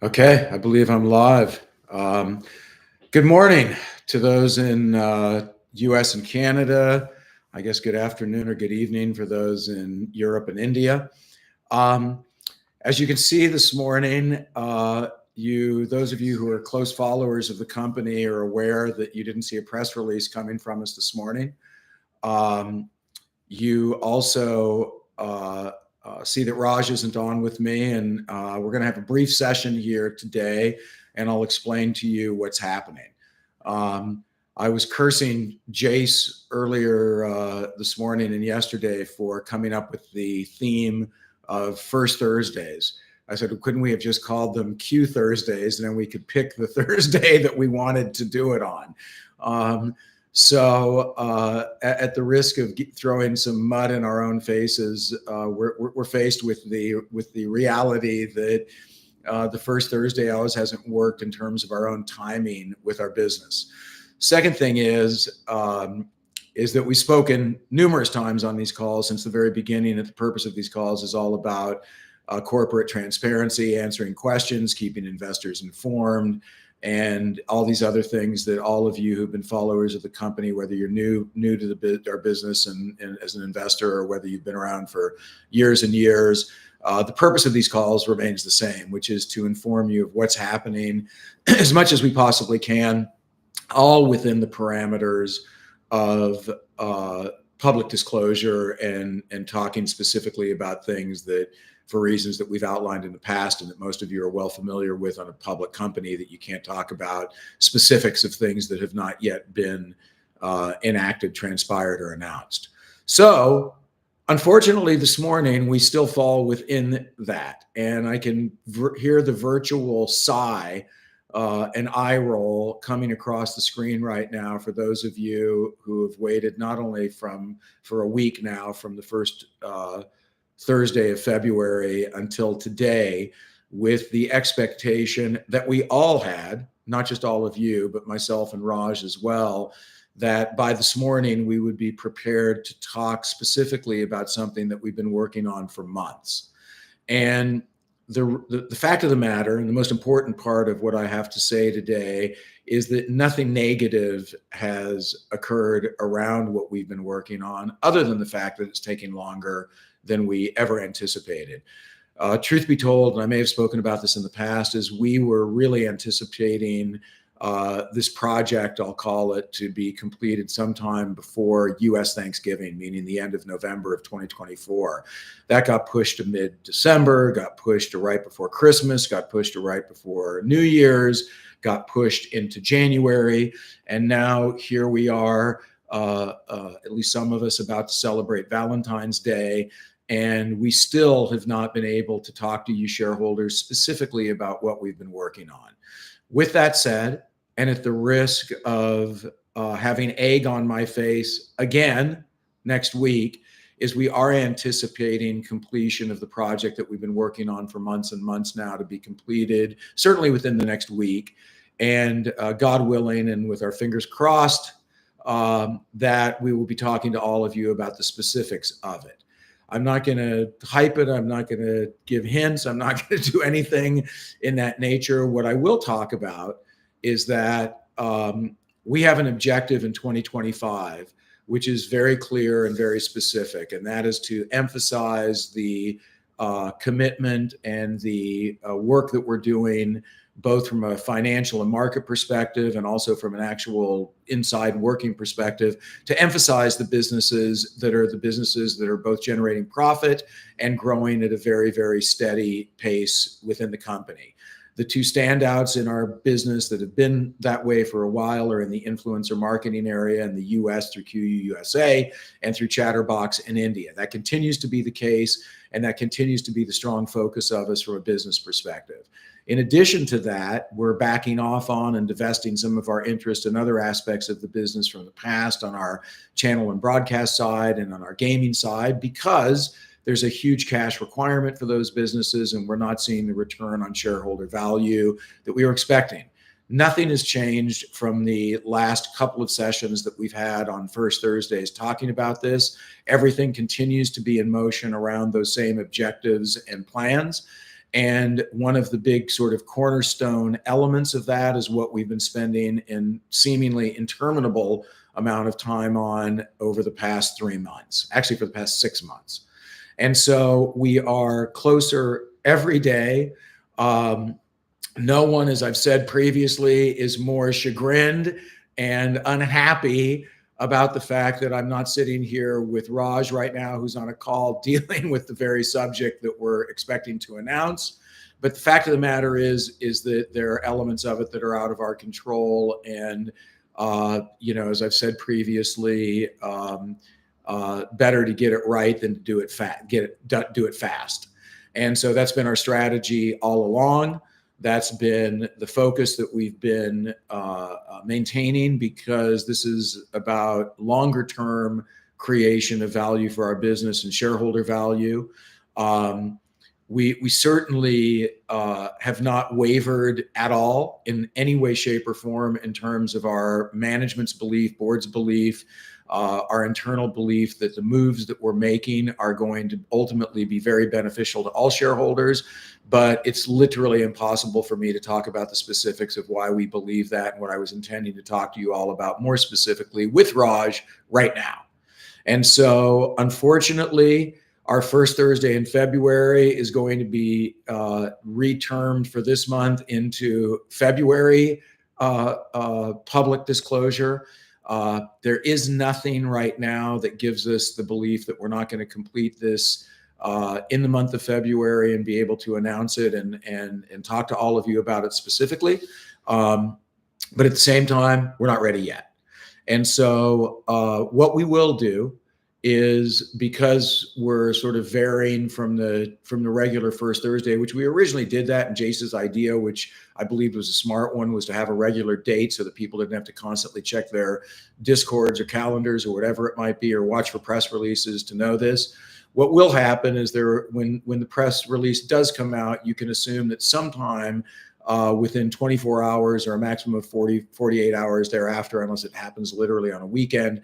Okay, I believe I'm live. Good morning to those in US and Canada. I guess good afternoon or good evening for those in Europe and India. Um, as you can see this morning, those of you who are close followers of the company are aware that you didn't see a press release coming from us this morning. You also see that Raj isn't on with me, and we're going to have a brief session here today, and I'll explain to you what's happening. I was cursing Jace earlier this morning and yesterday for coming up with the theme of First Thursdays. I said, well, couldn't we have just called them Q Thursdays, and then we could pick the Thursday that we wanted to do it on? So at the risk of throwing some mud in our own faces, we're faced with the reality that the first Thursday always hasn't worked in terms of our own timing with our business. Second thing is that we've spoken numerous times on these calls since the very beginning that the purpose of these calls is all about corporate transparency, answering questions, keeping investors informed, and all these other things that all of you who've been followers of the company, whether you're new to our business and as an investor, or whether you've been around for years and years, the purpose of these calls remains the same, which is to inform you of what's happening as much as we possibly can, all within the parameters of public disclosure and talking specifically about things that, for reasons that we've outlined in the past and that most of you are well familiar with on a public company, that you can't talk about specifics of things that have not yet been enacted, transpired, or announced. So unfortunately, this morning, we still fall within that. And I can hear the virtual sigh and eye roll coming across the screen right now for those of you who have waited not only for a week now from the first Thursday of February until today, with the expectation that we all had, not just all of you, but myself and Raj as well, that by this morning we would be prepared to talk specifically about something that we've been working on for months. And the fact of the matter, and the most important part of what I have to say today, is that nothing negative has occurred around what we've been working on, other than the fact that it's taking longer than we ever anticipated. Truth be told, and I may have spoken about this in the past, is we were really anticipating this project, I'll call it, to be completed sometime before US Thanksgiving, meaning the end of November of 2024. That got pushed to mid-December, got pushed to right before Christmas, got pushed to right before New Year's, got pushed into January, and now here we are, at least some of us, about to celebrate Valentine's Day, and we still have not been able to talk to you shareholders specifically about what we've been working on. With that said, and at the risk of having egg on my face again next week, is we are anticipating completion of the project that we've been working on for months and months now to be completed, certainly within the next week. And God willing, and with our fingers crossed, that we will be talking to all of you about the specifics of it. I'm not going to hype it. I'm not going to give hints. I'm not going to do anything in that nature. What I will talk about is that we have an objective in 2025, which is very clear and very specific, and that is to emphasize the commitment and the work that we're doing, both from a financial and market perspective and also from an actual inside working perspective, to emphasize the businesses that are both generating profit and growing at a very, very steady pace within the company. The two standouts in our business that have been that way for a while are in the influencer marketing area in the US through QYOU USA and through Chatterbox in India. That continues to be the case, and that continues to be the strong focus of us from a business perspective. In addition to that, we're backing off on and divesting some of our interest in other aspects of the business from the past on our channel and broadcast side and on our gaming side, because there's a huge cash requirement for those businesses, and we're not seeing the return on shareholder value that we were expecting. Nothing has changed from the last couple of sessions that we've had on First Thursdays talking about this. Everything continues to be in motion around those same objectives and plans. And one of the big sort of cornerstone elements of that is what we've been spending in seemingly interminable amount of time on over the past 3 months, actually for the past 6 months. And so we are closer every day. No one, as I've said previously, is more chagrined and unhappy about the fact that I'm not sitting here with Raj right now, who's on a call dealing with the very subject that we're expecting to announce. But the fact of the matter is that there are elements of it that are out of our control. And, as I've said previously, better to get it right than to do it do it fast. And so that's been our strategy all along. That's been the focus that we've been maintaining, because this is about longer term creation of value for our business and shareholder value. We certainly have not wavered at all in any way, shape, or form in terms of our management's belief, board's belief, our internal belief that the moves that we're making are going to ultimately be very beneficial to all shareholders. But it's literally impossible for me to talk about the specifics of why we believe that and what I was intending to talk to you all about more specifically with Raj right now. And so, unfortunately, our first Thursday in February is going to be retermed for this month into February public disclosure. There is nothing right now that gives us the belief that we're not going to complete this in the month of February and be able to announce it and talk to all of you about it specifically. But at the same time, we're not ready yet. And so what we will do is, because we're sort of varying from the regular first Thursday, which we originally did that, and Jace's idea, which I believed was a smart one, was to have a regular date so that people didn't have to constantly check their Discords or calendars or whatever it might be, or watch for press releases to know this. What will happen is when the press release does come out, you can assume that sometime within 24 hours or a maximum of 48 hours thereafter, unless it happens literally on a weekend,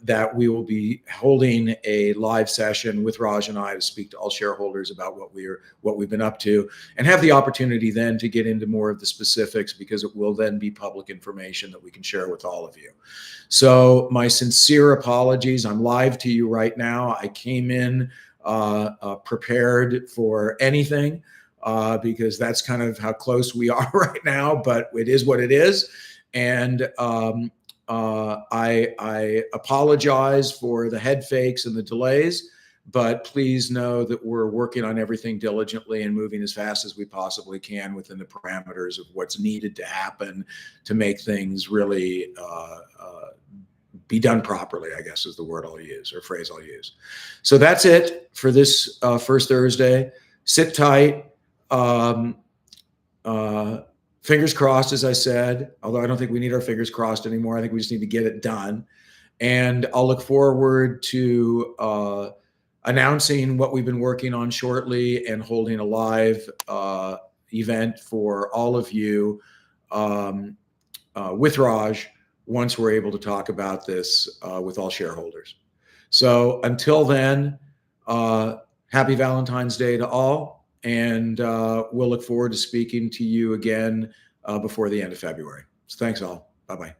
that we will be holding a live session with Raj and I to speak to all shareholders about what we've been up to, and have the opportunity then to get into more of the specifics, because it will then be public information that we can share with all of you. So my sincere apologies. I'm live to you right now. I came in prepared for anything. Because that's kind of how close we are right now, but it is what it is. And I apologize for the head fakes and the delays, but please know that we're working on everything diligently and moving as fast as we possibly can within the parameters of what's needed to happen to make things really be done properly, I guess is the word I'll use, or phrase I'll use. So that's it for this first Thursday. Sit tight. Fingers crossed, as I said, although I don't think we need our fingers crossed anymore. I think we just need to get it done. And I'll look forward to announcing what we've been working on shortly and holding a live event for all of you with Raj once we're able to talk about this with all shareholders. So until then, happy Valentine's Day to all. And we'll look forward to speaking to you again before the end of February. So thanks all. Bye-bye.